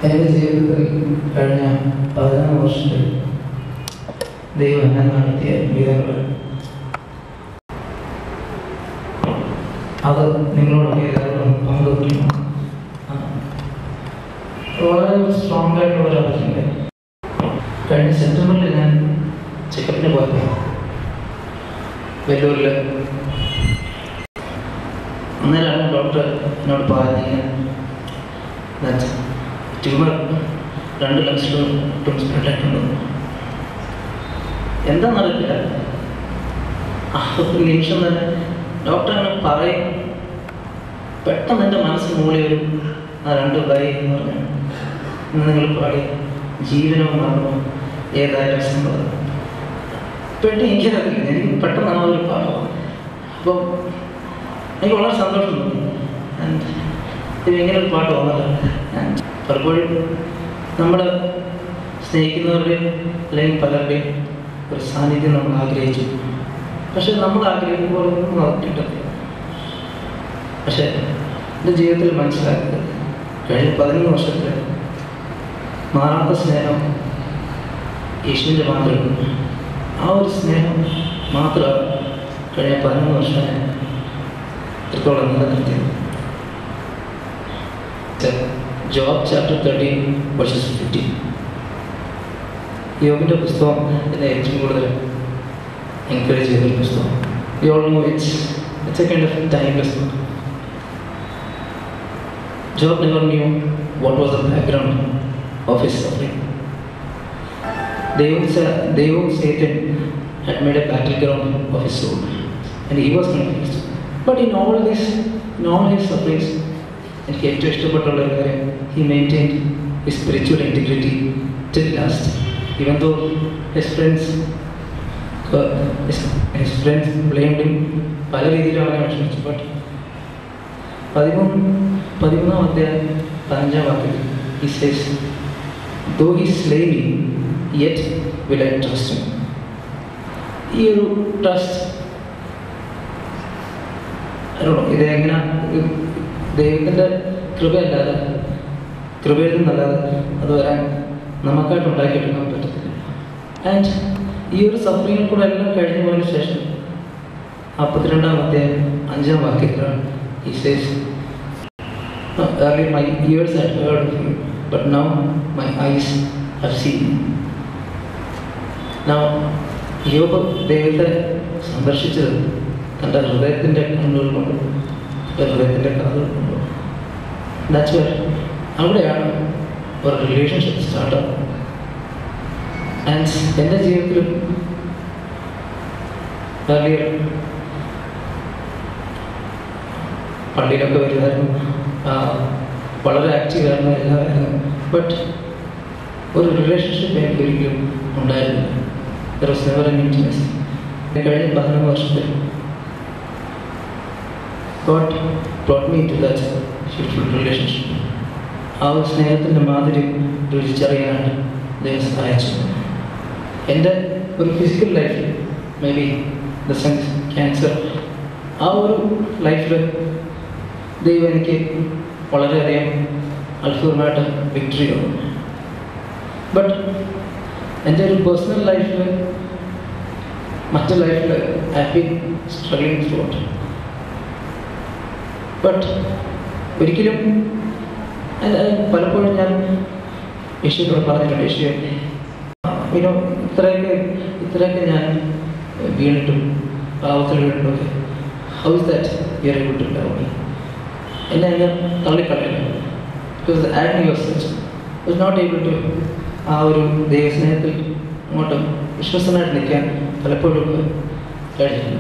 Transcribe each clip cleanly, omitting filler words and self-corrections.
എൻ്റെ ജീവിതത്തിൽ കഴിഞ്ഞ 11 വർഷത്തിൽ ദൈവം എന്നെ നടത്തിയ വിധങ്ങൾ അത് നിങ്ങളോടൊക്കെ എല്ലാവരും പങ്കുവയ്ക്കുന്നു. വളരെ സ്ട്രോങ് ആയിട്ടുള്ള ഒരു അവസ്ഥയുണ്ട്. കഴിഞ്ഞ സെപ്റ്റംബറിൽ ഞാൻ ചെക്കപ്പിന് പോയപ്പോൾ വെല്ലൂരിൽ അന്നേരമാണ് ഡോക്ടർ എന്നോട് പറഞ്ഞത് ട്യൂമർ 2 ലക്ഷത്തോളം സ്പ്രെഡായിട്ടുണ്ട്. എന്താണെന്നറിയില്ല. ആ ഒരു നിമിഷം തന്നെ ഡോക്ടർ അങ്ങനെ പറയും. പെട്ടെന്ന് എൻ്റെ മനസ്സ് മൂളി വരും ആ 2 കൈ എന്ന് പറഞ്ഞു. ഇന്ന് നിങ്ങൾ പാടി ജീവനോ മരണമോ ഏതായാലും സംഭവം എനിക്കറിയില്ല. എനിക്ക് പെട്ടെന്നാണ് ഒരു പാഠം. അപ്പോൾ എനിക്ക് വളരെ സന്തോഷം തോന്നി. ഇത് ഇങ്ങനെ ഒരു പാട്ട് വന്നത് പലപ്പോഴും നമ്മൾ സ്നേഹിക്കുന്നവരുടെയും അല്ലെങ്കിൽ പലരുടെയും ഒരു സാന്നിധ്യം നമ്മൾ ആഗ്രഹിച്ചു. പക്ഷെ നമ്മൾ ആഗ്രഹിക്കുമ്പോൾ ഒന്നും അത് കിട്ടത്തില്ല. പക്ഷെ എൻ്റെ ജീവിതത്തിൽ മനസ്സിലാക്കിയത് കഴിഞ്ഞ 11 വർഷത്തിൽ മാറാത്ത സ്നേഹം യേശുവിൻ്റെ മാത്രം. ആ ഒരു സ്നേഹം മാത്രം കഴിഞ്ഞ 11 വർഷം എത്രത്തോളം നിലനിർത്തിയത്. Job chapter 13 verses 15. യോബിൻ്റെ പുസ്തകം എന്നെ ഏറ്റവും കൂടുതൽ എൻകറേജ് ചെയ്തൊരു പുസ്തകം. You all know it's a kind of timeless book. Job never knew what was the background of his suffering. Devon Satan had made a battleground of his soul, and he was confused. But in all his sufferings, എനിക്ക് ഏറ്റവും ഇഷ്ടപ്പെട്ടുള്ള ഒരു കാര്യം, he maintained his spiritual integrity till last. Even though his friends blamed him, പല രീതിയിലും അവനെ വിഷമിച്ചു. But 13-ാം അധ്യായം 15-ാം വാക്യത്തിൽ he says, though he slay me, yet will I trust him. ഈ ഒരു ട്രസ്റ്റ് ഇതെങ്ങനെ ദൈവത്തിൻ്റെ കൃപയിൽ നിന്നല്ലാതെ അത് വരാൻ നമുക്കായിട്ട് ഉണ്ടാക്കിയെടുക്കാൻ പറ്റത്തില്ല. ആൻഡ് ഈ ഒരു സഫറിങ്ങിൽ കൂടെ എല്ലാം കഴിഞ്ഞു പോയതിനു ശേഷം 42-ാം അധ്യായം 5-ാം വാക്യത്തിലാണ് he says, earlier my ears had heard of you, but now my eyes have seen you. Now യോബ് ദൈവത്തെ സന്ദർശിച്ചത് തൻ്റെ ഹൃദയത്തിൻ്റെ കണ്ണുകൾ കൊണ്ട്, ഹൃദയത്തിൻ്റെ കാതുകൾ കൊണ്ട്. ദാറ്റ്സ് വെയർ അവിടെയാണ് ഒരു റിലേഷൻഷിപ്പ് സ്റ്റാർട്ടാകുന്നത്. ആൻഡ് എൻ്റെ ജീവിതത്തിലും പള്ളിയിലൊക്കെ വരുമായിരുന്നു, വളരെ ആക്റ്റീവായിരുന്നു, എല്ലാമായിരുന്നു. ബട്ട് ഒരു റിലേഷൻഷിപ്പ് എനിക്ക് ഒരിക്കലും ഉണ്ടായിരുന്നില്ല. There was never an intimacy. കഴിഞ്ഞ 11 വർഷത്തിൽ God brought me to that beautiful relationship. ആ ഒരു സ്നേഹത്തിൻ്റെ മാധുര്യം രുചിച്ചറിയാനാണ് ദൈവം സഹായിച്ചു. എൻ്റെ ഒരു ഫിസിക്കൽ ലൈഫിൽ may be the sense cancer, ആ ഒരു ലൈഫിൽ ദൈവം എനിക്ക് വളരെയധികം അത്ഭുതമായിട്ട് വിക്ടറി തന്നു. ബട്ട് എൻ്റെ ഒരു പേഴ്സണൽ ലൈഫിൽ, മറ്റു ലൈഫിൽ I have been struggling throughout. But ഒരിക്കലും പലപ്പോഴും ഞാൻ യേശുവിനോട് പറഞ്ഞിട്ടുണ്ട്, യേശുവേ ഇത്രയൊക്കെ ഞാൻ വീണിട്ടും പാവത്തിൽ വീണിട്ടൊക്കെ how is that you are able to love me? എന്നെ ഞാൻ തള്ളിക്കളയില്ല. Because the agony of such was not able to ആ ഒരു ദൈവസ്നേഹത്തിൽ അങ്ങോട്ടും വിശ്വസനായിട്ട് നിൽക്കാൻ പലപ്പോഴും കഴിഞ്ഞില്ല.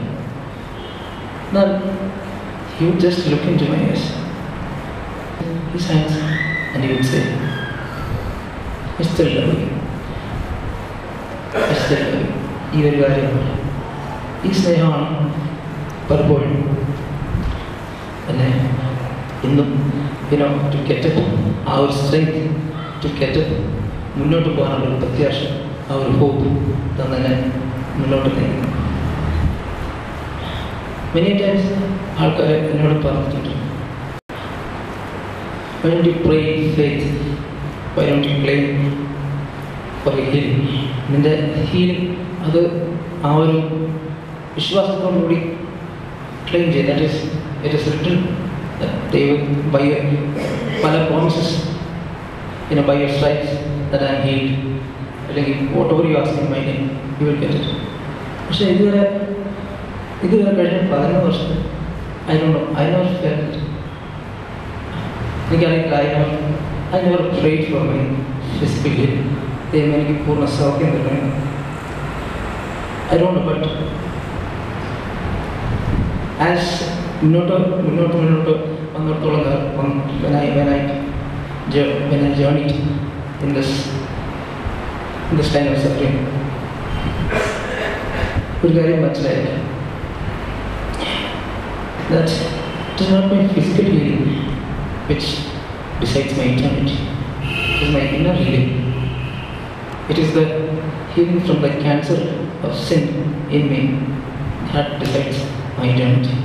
എന്നാൽ he would just look into my eyes, his hands, and he would say, I still love you. I still love you. ഈ ഒരു കാര്യമാണ്, ഈ സ്നേഹമാണ് പലപ്പോഴും എന്നെ ഇന്നും to get it, ആ ഒരു strength to get it, മുന്നോട്ട് പോകാനുള്ള ഒരു പ്രത്യാശ, ആ ഒരു ഹോപ്പ് തന്നെ മുന്നോട്ട് നീങ്ങുന്നു. മെനി ടൈംസ് ആൾക്കാർ എന്നോട് പറഞ്ഞിട്ടുണ്ട്, when you pray in faith, why don't you claim for a healing? നിൻ്റെ ഹീലിംഗ് അത് ആ ഒരു വിശ്വാസത്തോടുകൂടി ക്ലെയിം ചെയ്ത്. That is it is written ദൈവം ബൈ പല promises by your stripes that I am healed, അല്ലെങ്കിൽ whatever you ask in my name you will get it. പക്ഷേ ഇതുവരെ കഴിഞ്ഞ 11 വർഷം ഐ നെവർ ഫെൽറ്റ് ഇറ്റ്. എനിക്കറിയില്ല, I never prayed for my physical healing. ദൈവം എനിക്ക് പൂർണ്ണ സൗഖ്യം തരണം. I don't know, but as മുന്നോട്ട് വന്നിടത്തോളം when I journeyed in this kind of suffering, ഒരു കാര്യം മനസ്സിലായില്ല. That it is not my physical healing which decides my eternity. It is my inner healing. It is the healing from the cancer of sin in me that decides my eternity.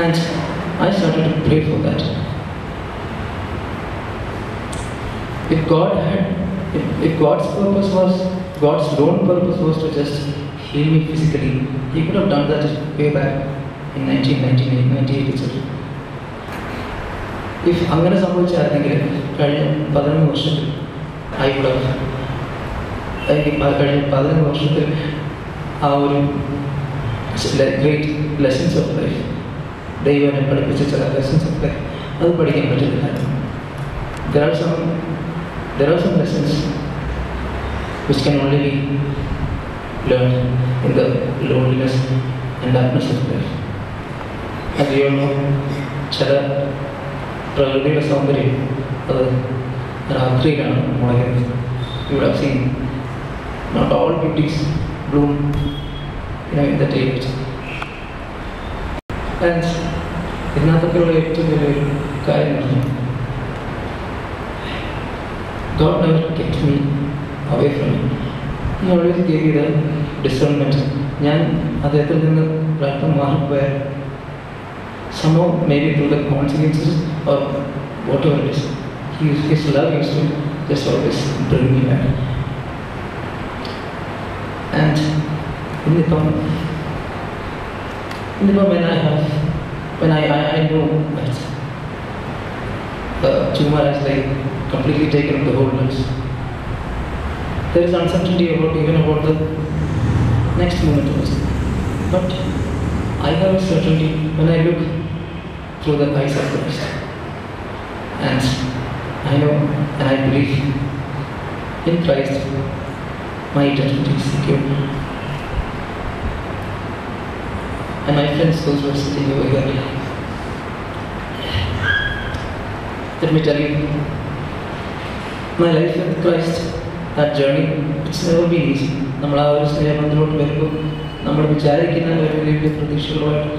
And I started to pray for that. If God's lone purpose was to just heal me physically, He could have done that way back in 1998 itself. If അങ്ങനെ സംഭവിച്ചായിരുന്നെങ്കിൽ കഴിഞ്ഞ 11 വർഷത്തിൽ കഴിഞ്ഞ 11 വർഷത്തിൽ ആ ഒരു great lessons of life, ദൈവനെ പഠിപ്പിച്ച ചില lessons ഒക്കെ അത് പഠിക്കാൻ പറ്റുന്നില്ലായിരുന്നു. There are some lessons which can only be learned in the loneliness and darkness of life. As you all know, ചില പ്രകൃതിയുടെ സൗന്ദര്യം അത് രാത്രിയിലാണ് മുളയ്ക്കുന്നത്. You would have seen not all beauties bloom in the daylight. And ഇതിനകത്തൊക്കെയുള്ള ഏറ്റവും വലിയൊരു കാര്യമാണ്, God never kept me away from it. He always gave me the discernment. ഞാൻ അദ്ദേഹത്തിൽ നിന്ന് പ്രാർത്ഥന മാറിപ്പോയാൽ somehow, maybe through the consequences or whatever it is, His love used to just always bring me back. And when I know that the tumor has completely taken the whole life, there is uncertainty even about the next moment also. But I have a certainty when I look through the eyes of Christ, and I know and I believe in Christ my eternity is secure. And my friends, those who are sitting over here, let me tell you, my life with Christ, that journey, it's never been easy. നമ്മൾ ആ ഒരു സ്നേഹബന്ധത്തിലോട്ട് വരുമ്പോൾ നമ്മൾ വിചാരിക്കുന്ന ഒരു വലിയ പ്രതീക്ഷകളുമായിട്ട്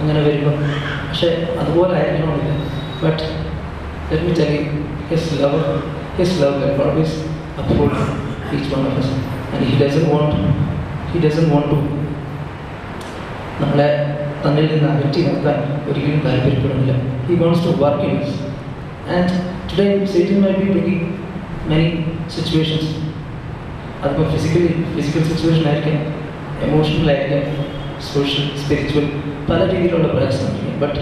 അങ്ങനെ വരുമ്പോൾ, പക്ഷെ അതുപോലെ ആയിരിക്കണമെന്നില്ല. But let me tell you, His love will always uphold each one of us, and He doesn't want to നമ്മളെ തന്നിൽ നിന്ന് അകറ്റി നിർത്താൻ ഒരിക്കലും താല്പര്യപ്പെടുന്നില്ല. He wants to work in us. And today Satan might be bringing many situations. അതിപ്പോൾ physical situation ആയിരിക്കാം, emotional ആയിരിക്കാം, സോഷ്യൽ, സ്പിരിച്വൽ, പല രീതിയിലുള്ള പ്രയാസമായിരിക്കും. But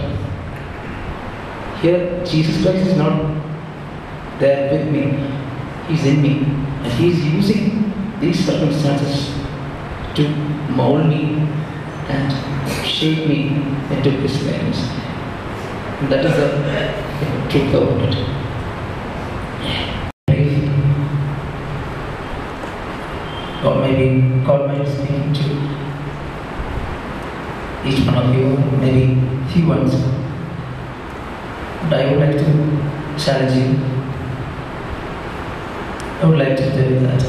here Jesus Christ is not there with me. He's in me, and He's using these circumstances to mold me and shape me into His likeness. And that is the truth about it. Or maybe God might be speaking to each one of you, maybe few ones. But I would like to challenge you. I would like to tell you that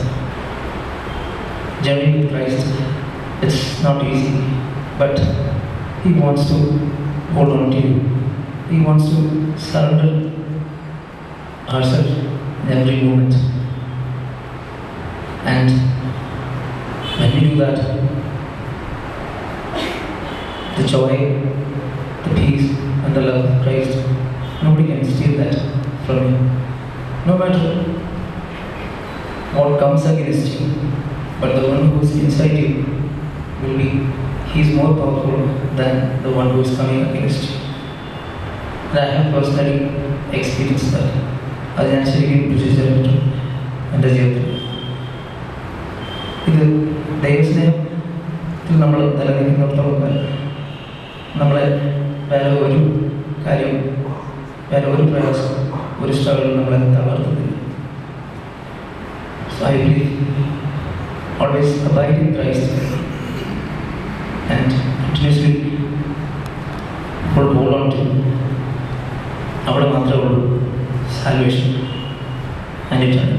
journey with Christ, it's not easy, but He wants to hold on to you. He wants to surrender ourselves in every moment. And when we do that, the joy, the peace and the love of Christ Nobody can steal that from you. No matter what comes against you, but the one who is inside you will be, he is more powerful than the one who is coming against you. And I have personally experienced that. അത് ഞാൻ ശരിക്കും രുചിച്ചറിഞ്ഞിട്ടുണ്ട് എൻ്റെ ജീവിതത്തിൽ. ഇത് ദൈവസ്നേഹത്തിൽ നമ്മൾ നിലനിൽക്കുന്നിടത്തോളം നമ്മളെ വേറെ ഒരു കാര്യം, വേറെ ഒരു പ്രയാസം, ഒരു സ്ട്രഗിൾ നമ്മളെ തളർത്തുന്നില്ല. So I believe always abide in Christ and continuously hold on to അവിടെ മാത്രമേ ഉള്ളൂ salvation and eternity.